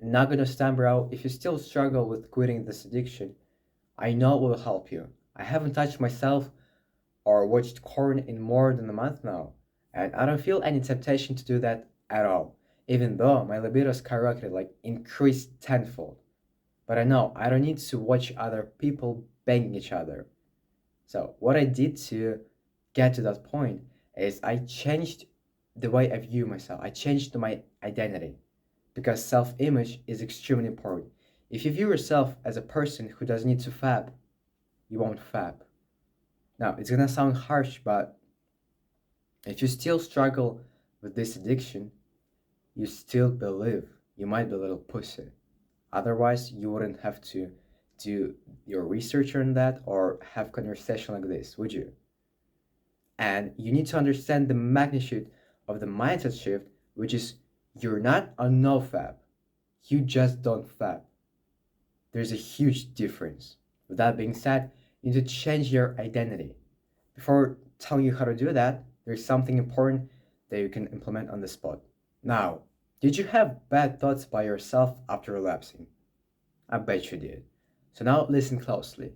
Not gonna stand, bro. If you still struggle with quitting this addiction, I know it will help you. I haven't touched myself or watched corn in more than a month now, and I don't feel any temptation to do that at all, even though my libido skyrocketed, like increased tenfold. But I know I don't need to watch other people banging each other. So, what I did to get to that point is I changed the way I view myself, I changed my identity because self image is extremely important. If you view yourself as a person who doesn't need to fab, you won't fab. Now, it's gonna sound harsh, but if you still struggle with this addiction, you still believe you might be a little pussy. Otherwise, you wouldn't have to do your research on that or have conversation like this, would you? And you need to understand the magnitude of the mindset shift, which is you're not a no fab, you just don't fab. There's a huge difference. With that being said, you need to change your identity. Before telling you how to do that, there's something important that you can implement on the spot. Now, did you have bad thoughts by yourself after relapsing? I bet you did. So now listen closely.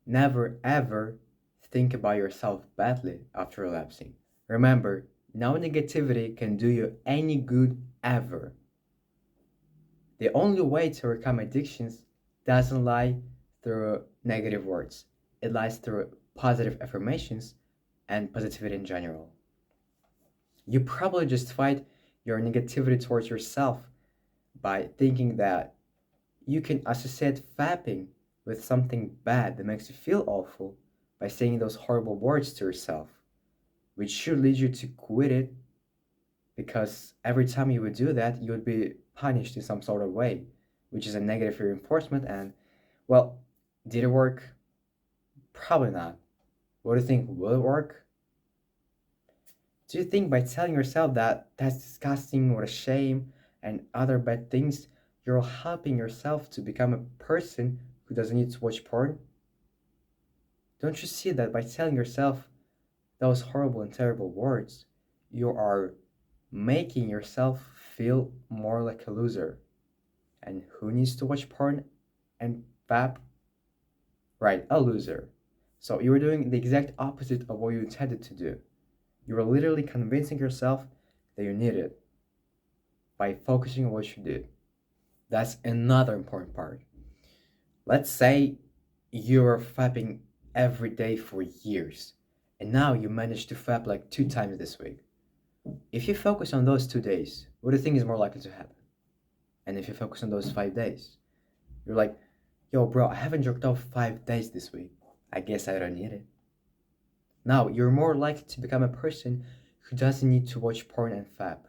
Never ever think about yourself badly after relapsing. Remember, no negativity can do you any good ever. The only way to overcome addictions doesn't lie through negative words. It lies through positive affirmations and positivity in general. You probably justified your negativity towards yourself by thinking that you can associate fapping with something bad that makes you feel awful by saying those horrible words to yourself, which should lead you to quit it because every time you would do that, you would be punished in some sort of way, which is a negative reinforcement. And, well, did it work? Probably not. What do you think? Will it work? Do you think by telling yourself that that's disgusting, what a shame, and other bad things, you're helping yourself to become a person who doesn't need to watch porn? Don't you see that by telling yourself those horrible and terrible words, you are making yourself feel more like a loser? And who needs to watch porn and fap? Right, a loser. So you were doing the exact opposite of what you intended to do. You were literally convincing yourself that you need it by focusing on what you did. That's another important part. Let's say you're fapping every day for years, and now you manage to fap like 2 times this week. If you focus on those 2 days, what do you think is more likely to happen? And if you focus on those 5 days, you're like, yo, bro, I haven't jerked off 5 days this week. I guess I don't need it. Now, you're more likely to become a person who doesn't need to watch porn and fap.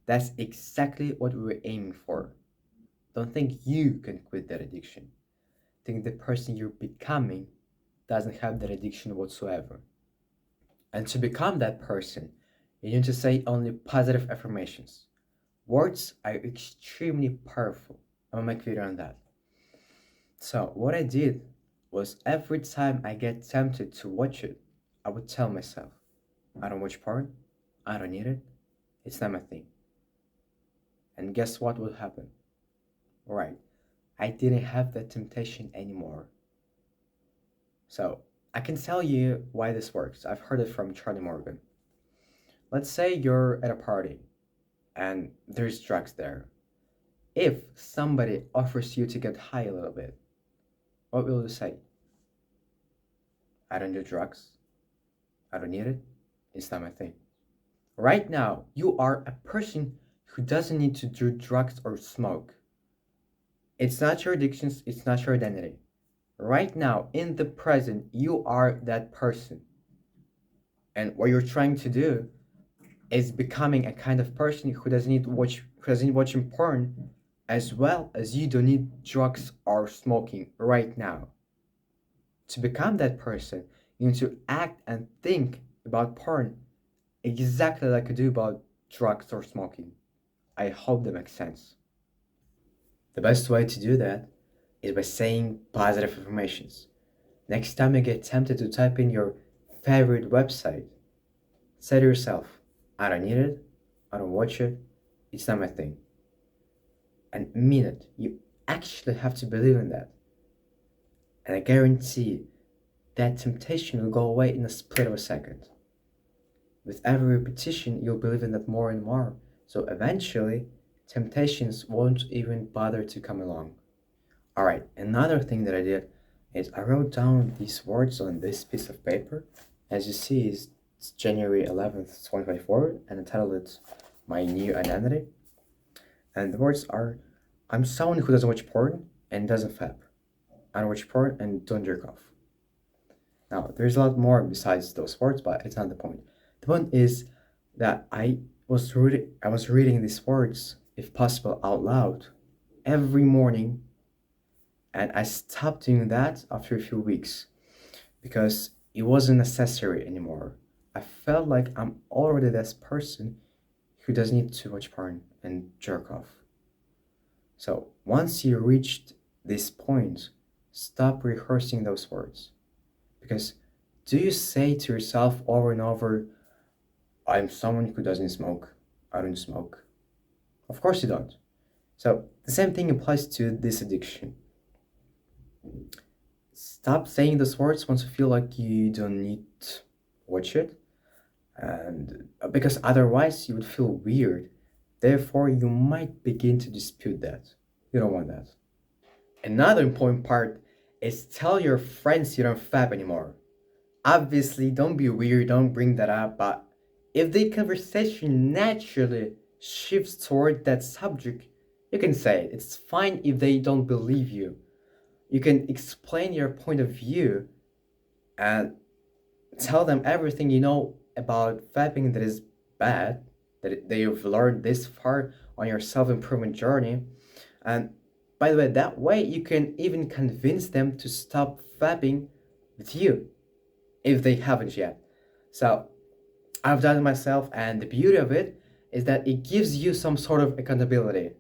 That's exactly what we were aiming for. Don't think you can quit that addiction. Think the person you're becoming doesn't have that addiction whatsoever. And to become that person, you need to say only positive affirmations. Words are extremely powerful. I'm gonna make a video on that. So what I did was every time I get tempted to watch it, I would tell myself, I don't watch porn, I don't need it, it's not my thing. And guess what would happen? Right, I didn't have that temptation anymore. So I can tell you why this works. I've heard it from Charlie Morgan. Let's say you're at a party and there's drugs there. If somebody offers you to get high a little bit, what will you say? I don't do drugs. I don't need it. It's not my thing. Right now, you are a person who doesn't need to do drugs or smoke. It's not your addictions, it's not your identity. Right now, in the present, you are that person. And what you're trying to do is becoming a kind of person who doesn't need watching porn as well as you don't need drugs or smoking right now. To become that person, you need to act and think about porn exactly like you do about drugs or smoking. I hope that makes sense. The best way to do that is by saying positive affirmations. Next time you get tempted to type in your favorite website, say to yourself, I don't need it, I don't watch it, it's not my thing. and mean it. You actually have to believe in that. And I guarantee that temptation will go away in a split of a second. With every repetition, you'll believe in that more and more. So eventually, temptations won't even bother to come along. Alright, another thing that I did is I wrote down these words on this piece of paper. As you see, it's January 11th, 2024, and I titled it My New Identity. And the words are, I'm someone who doesn't watch porn and doesn't fap. I don't watch porn and don't jerk off. Now, there's a lot more besides those words, but it's not the point. The point is that I was reading these words, if possible, out loud every morning, and I stopped doing that after a few weeks because it wasn't necessary anymore. I felt like I'm already this person who doesn't need to watch porn and jerk off. So once you reached this point, stop rehearsing those words. Because do you say to yourself over and over, I'm someone who doesn't smoke, I don't smoke? Of course you don't. So the same thing applies to this addiction. Stop saying those words once you feel like you don't need to watch it, and because otherwise you would feel weird. Therefore, you might begin to dispute that. You don't want that. Another important part is tell your friends you don't fap anymore. Obviously, don't be weird, don't bring that up, but if the conversation naturally shifts toward that subject, you can say it. It's fine if they don't believe you. You can explain your point of view and tell them everything you know about fapping that is bad, that you've learned this far on your self improvement journey. And by the way, that way you can even convince them to stop fapping with you if they haven't yet. So I've done it myself, and the beauty of it is that it gives you some sort of accountability.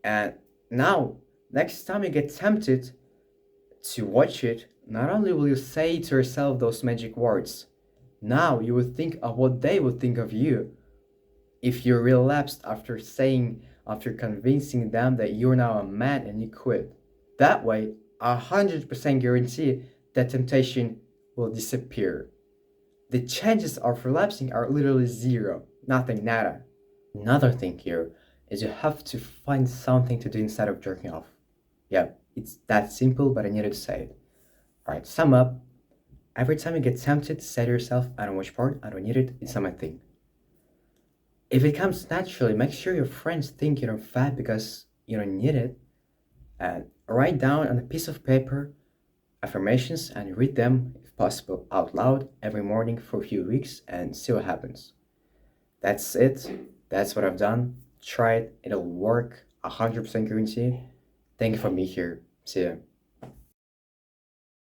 And now, next time you get tempted to watch it, not only will you say to yourself those magic words, now you will think of what they would think of you if you relapsed after convincing them that you're now a man and you quit. That way, 100% guarantee that temptation will disappear. The chances of relapsing are literally zero, nothing, nada. Another thing here is you have to find something to do instead of jerking off. Yeah, it's that simple, but I needed to say it. Alright, sum up. Every time you get tempted, say to yourself, I don't watch porn, I don't need it, it's not my thing. If it comes naturally, make sure your friends think you're fat because you don't need it. And write down on a piece of paper affirmations and read them, if possible, out loud every morning for a few weeks and see what happens. That's it. That's what I've done. Try it. It'll work. 100% guarantee. Thank you for being here. See ya.